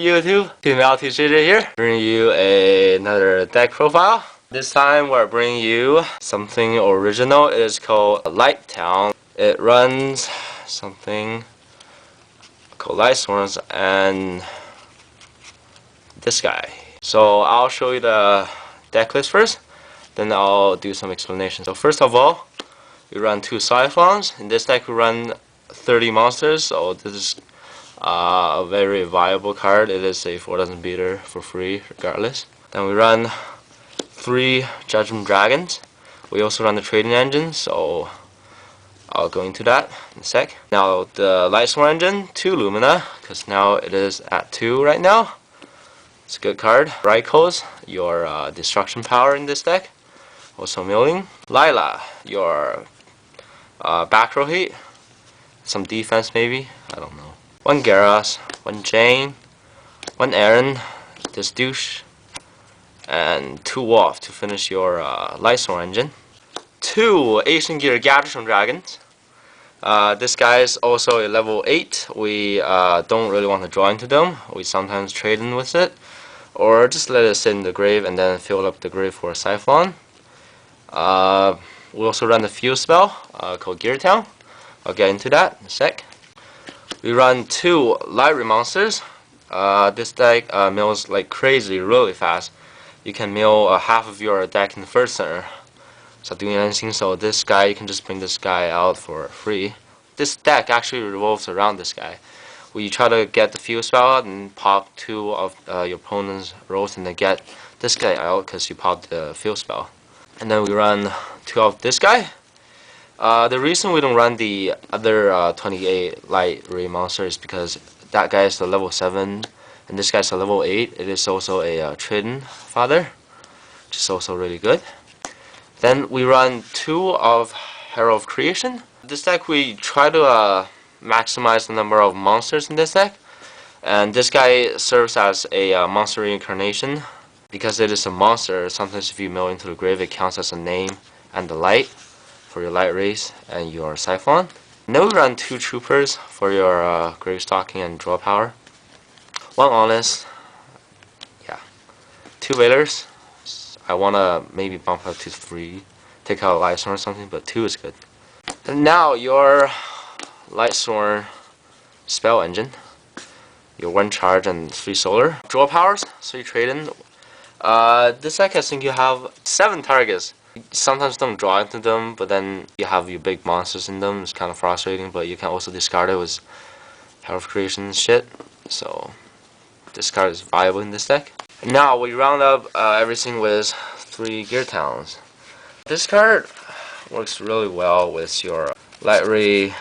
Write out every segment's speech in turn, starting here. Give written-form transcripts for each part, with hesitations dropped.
YouTube? TeamLTsJJ here, bringing you another deck profile. This time we're bringing you something original. It is called Lighttown. It runs something called Lightsworn and this guy. So I'll show you the deck list first, then I'll do some explanation. So first of all, we run 2 Sephylons. In this deck we run 30 monsters, so this is a very viable card. It is a 4000 beater for free regardless. Then we run 3 Judgment Dragons. We also run the trading engine, so I'll go into that in a sec. Now the Lightsworn engine, 2 Lumina, because now it is at 2 right now. It's a good card. Ryko's your destruction power in this deck, also milling. Lyla, your back row heat, some defense maybe, I don't know. 1 Garoth, 1 Jain, 1 Ehren, this douche, and 2 Wulf to finish your Lightsworn engine. 2 Asian Gear Gadjiltron dragons. This guy is also a level 8. We don't really want to draw into them. We sometimes trade in with it, or just let it sit in the grave and then fill up the grave for a Sephylon. We also run a fuse spell called Geartown. I'll get into that in a sec. We run 2 Lightray monsters. This deck mills like crazy, really fast. You can mill half of your deck in the first center. So doing anything, so this guy, you can just bring this guy out for free. This deck actually revolves around this guy. We try to get the fuse spell out and pop 2 of your opponent's rolls and then get this guy out because you popped the fuse spell. And then we run 2 of this guy. The reason we don't run the other 28 Lightray monster is because that guy is the level 7 and this guy's a level 8. It is also a Trident father, which is also really good. Then we run 2 of Herald of Creation. This deck we try to maximize the number of monsters in this deck, and this guy serves as a monster reincarnation. Because it is a monster, sometimes if you mill into the grave it counts as a name and the light for your light rays and your Sephylon. And then we run 2 troopers for your grave stalking and draw power. 1 honest, yeah, 2 wailers. I wanna maybe bump up to 3, take out Lightsworn or something, but 2 is good. And now your Lightsworn spell engine, your 1 charge and 3 solar. Draw powers, so you trade in. This deck I think you have 7 targets. You sometimes don't draw into them, but then you have your big monsters in them. It's kind of frustrating, but you can also discard it with Herald of Creation and shit. So this card is viable in this deck. And now we round up everything with 3 Geartowns. This card works really well with your Lightray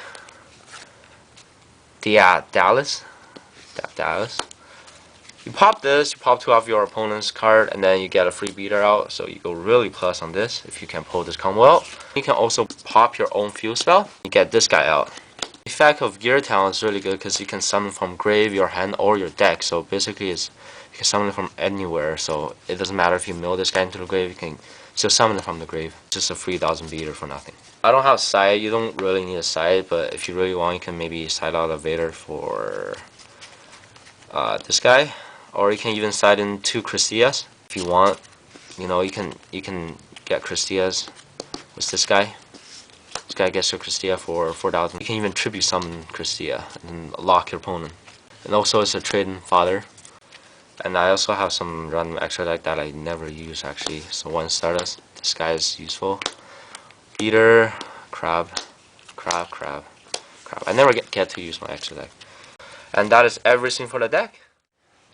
Daedalus. You pop this, you pop 2 off your opponent's card, and then you get a free beater out, so you go really plus on this if you can pull this combo out. You can also pop your own fuse spell, you get this guy out. The effect of Geartown is really good because you can summon from grave, your hand, or your deck, so basically you can summon it from anywhere, so it doesn't matter if you mill this guy into the grave, you can still summon it from the grave. It's just a 3000 beater for nothing. I don't have side, you don't really need a side, but if you really want, you can maybe side out a Vader for this guy. Or you can even side in 2 Christias if you want. You know, you can get Christias with this guy. This guy gets your Christia for 4000. You can even tribute summon Christia and lock your opponent. And also it's a trading father. And I also have some random extra deck that I never use actually. So 1 Stardust. This guy is useful. Beater, crab. I never get to use my extra deck. And that is everything for the deck.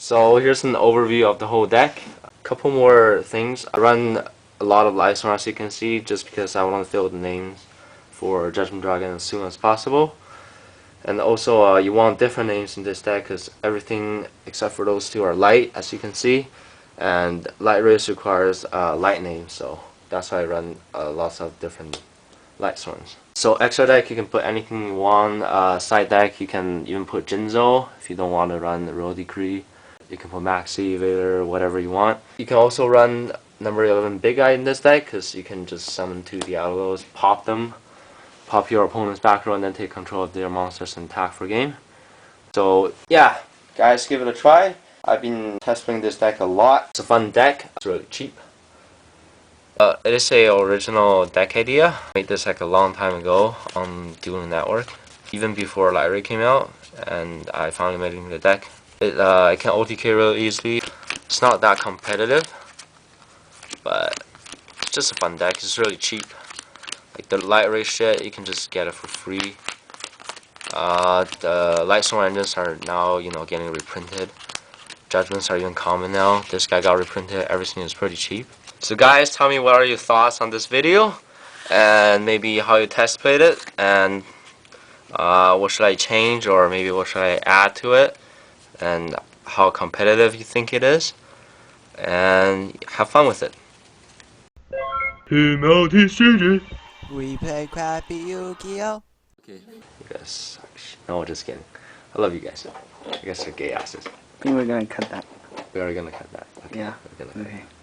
So here's an overview of the whole deck. A couple more things. I run a lot of Lightsworn as you can see, just because I want to fill the names for Judgment Dragon as soon as possible. And also you want different names in this deck because everything except for those 2 are light, as you can see. And light rays requires light names, so that's why I run lots of different Lightsworns. So extra deck, you can put anything you want. Side deck, you can even put Jinzo if you don't want to run the Royal Decree. You can put Maxi, Vader, whatever you want. You can also run number 11 Big Guy in this deck because you can just summon 2 Diablos, pop them, pop your opponent's back row, and then take control of their monsters and attack for game. So yeah, guys, give it a try. I've been testing this deck a lot. It's a fun deck. It's really cheap. It is a original deck idea. I made this like a long time ago on Dueling Network, even before Lightray came out, and I finally made it in the deck. It can OTK really easily. It's not that competitive, but it's just a fun deck. It's really cheap. Like the Lightray shit, you can just get it for free. The Lightsworn engines are now, getting reprinted. Judgments are even common now. This guy got reprinted. Everything is pretty cheap. So guys, tell me what are your thoughts on this video, and maybe how you test played it, and what should I change, or maybe what should I add to it, and how competitive you think it is, and have fun with it. TeamLTsJJ. We play crappy Yugioh. Okay. You guys suck. No, just kidding. I love you guys. You guys are gay asses. I think we're gonna cut that. We are gonna cut that. Okay. Yeah. We're gonna cut Okay. that.